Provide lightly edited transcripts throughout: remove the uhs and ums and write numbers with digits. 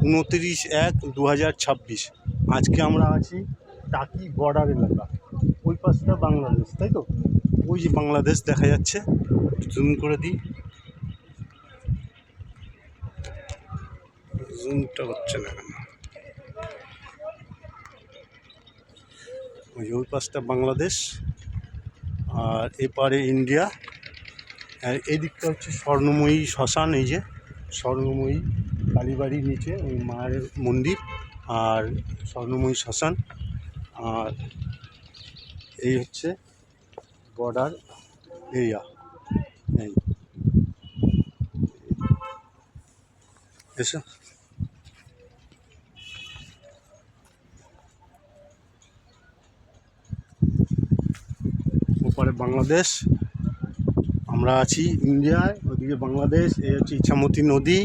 29/1/2026। আজকে আমরা আছি টাকি বর্ডার এলাকা, ওই পাশটা বাংলাদেশ, তাই তো? ওই যে বাংলাদেশ দেখা যাচ্ছে, জুম করে দিই, জুমটা হচ্ছে না কেন। ওই যে ওই পাশটা বাংলাদেশ আর এপারে ইন্ডিয়া। আর এই দিকটা হচ্ছে স্বর্ণময়ী শ্মশান, এই যে স্বর্ণময়ী কালীবাড়ির নিচে ওই মায়ের মন্দির আর স্বর্ণময়ী শ্মশান। আর এই হচ্ছে বর্ডার এরিয়া। এই এসো, ওপারে বাংলাদেশ, আমরা আছি ইন্ডিয়ায়, ওইদিকে বাংলাদেশ। এই হচ্ছে ইছামতি নদী,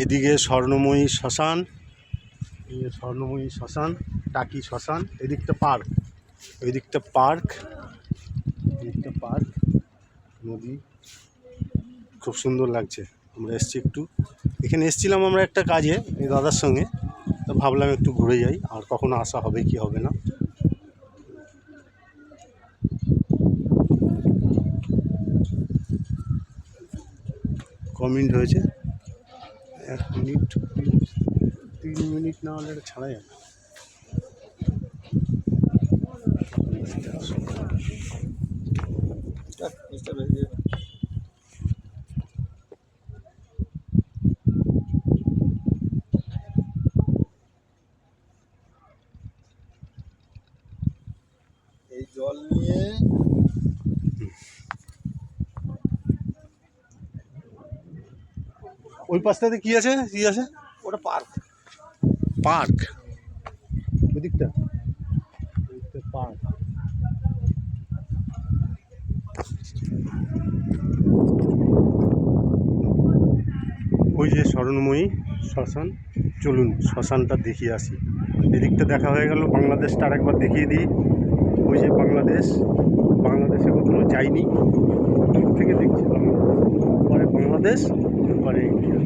এদিকে স্বর্ণময়ী শ্মশান, এই স্বর্ণময়ী শ্মশান, টাকি শ্মশান। এদিকটা পার্ক, ওই দিকটা পার্ক, এদিকটা পার্ক, নদী খুব সুন্দর লাগছে। আমরা এসছি একটু, এখানে এসছিলাম আমরা একটা কাজে এই দাদার সঙ্গে, তো ভাবলাম একটু ঘুরে যাই, আর কখনো আসা হবে কি হবে না। কমেন্ট হয়েছে 1 মিনিট, 3 মিনিট না হলে এটা ছাড়া যাবে। এই জল নিয়ে ওই পাশটাতে কি আছে, কি আছে? ওটা পার্ক। পার্ক, ওই দিকটা পার্ক। ওই যে স্বর্ণময়ী শ্মশান, চলুন শ্মশানটা দেখিয়ে আসি। এদিকটা দেখা হয়ে গেল, বাংলাদেশটা আরেকবার দেখিয়ে দিই। ওই যে বাংলাদেশ, বাংলাদেশে কখনো যাইনি, দূর থেকে দেখছি বাংলাদেশ, পরে বাংলাদেশ, পরে ইন্ডিয়া।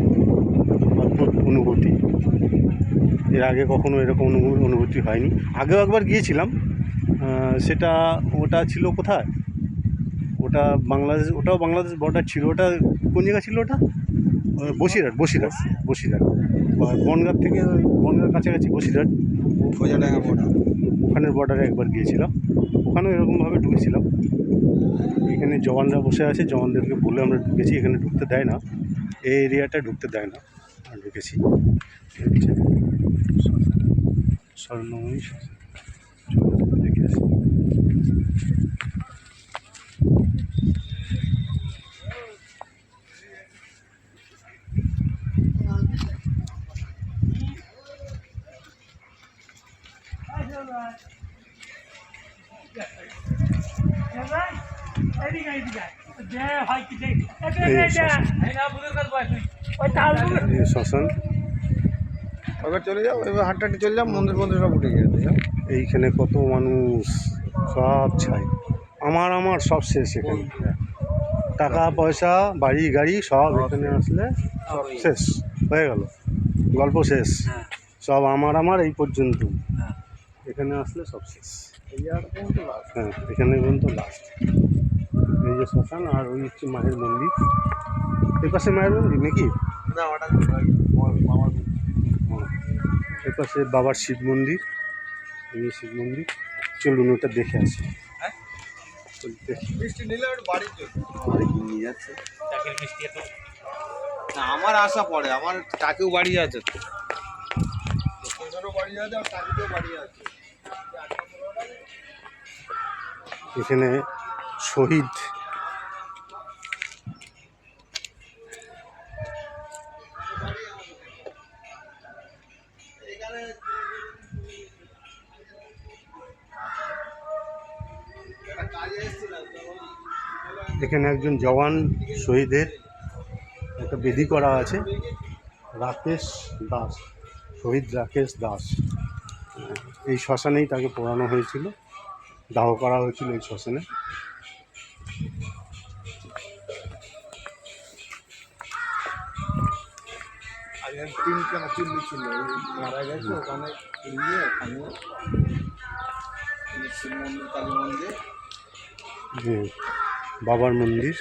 অদ্ভুত অনুভূতি, এর আগে কখনো এরকম অনুভূতি হয়নি। আগেও একবার গিয়েছিলাম, সেটা ওটা ছিল কোথায়, ওটা বাংলাদেশ, ওটাও বাংলাদেশ বর্ডার ছিল। ওটা কোন জায়গা ছিল ওটা? বসিরহাট, বসিরহাট, বসিরহাট। বনগাঁ থেকে, বনগাঁর কাছাকাছি বসিরহাট, খোঁজাডাঙ্গা বর্ডার। ওখানের বর্ডারে একবার গিয়েছিলাম, ওখানেও এরকমভাবে ঢুকেছিলাম। এখানে জওয়ানরা বসে আছে, জওয়ানদেরকে বলে আমরা ঢুকেছি। এখানে ঢুকতে দেয় না, এই এরিয়াটা ঢুকতে দেয় না, ঢুকেছি। স্বর্ণময়ী দেখে আসি। শ্মশান, এবার চলে যাও, এবার হাঁটাহাঁটি চলে যাও, মন্দির মন্দির সব উঠে গেছে। এইখানে কত মানুষ, সব ছাই, আমার সব শেষ এখানে। টাকা পয়সা বাড়ি গাড়ি সব এখানে আসলে সব শেষ হয়ে গেল, গল্প শেষ। সব আমার এই পর্যন্ত, এখানে আসলে সব শেষ। হ্যাঁ, এখানে পর্যন্ত লাস্ট। এই যে শ্মশান, আর ওই হচ্ছে মায়ের মন্দির, এই পাশে মায়ের মন্দির নাকি? না, ওটা এই পাশে বাবার শিব মন্দির, এই শিব মন্দির। চলুন ওটা দেখে আসি। মিষ্টি নিলে ওটা বাড়ির জন্য নিয়ে যাচ্ছে মিষ্টি। তো না, আমার আশা পড়ে, আমার টাকেও বাড়ি আছে, তো বাড়ি আছে, আর টাকেও বাড়ি আছে। এখানে শহীদ এখানে একজন জওয়ান শহীদের একটা বেদি করা আছে, রাকেশ দাস, শহীদ রাকেশ দাস। এই শ্মশানেই তাকে পোড়ানো হয়েছিল, দাহ করা হয়েছিল এই শ্মশানে। তিনখানা চুল্লি ছিল, মারা গেছে ওখানে পুড়িয়ে ওখানে শিব মন্দির, কালী মন্দির। বাবার মন্দির।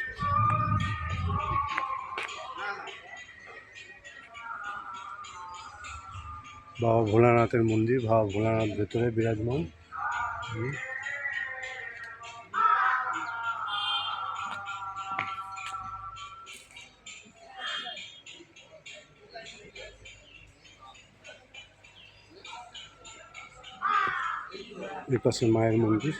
বাবা ভোলানাথের মন্দির, বাবা ভোলানাথ ভেতরে বিরাজমান। এই পাশে মায়ের মন্দির।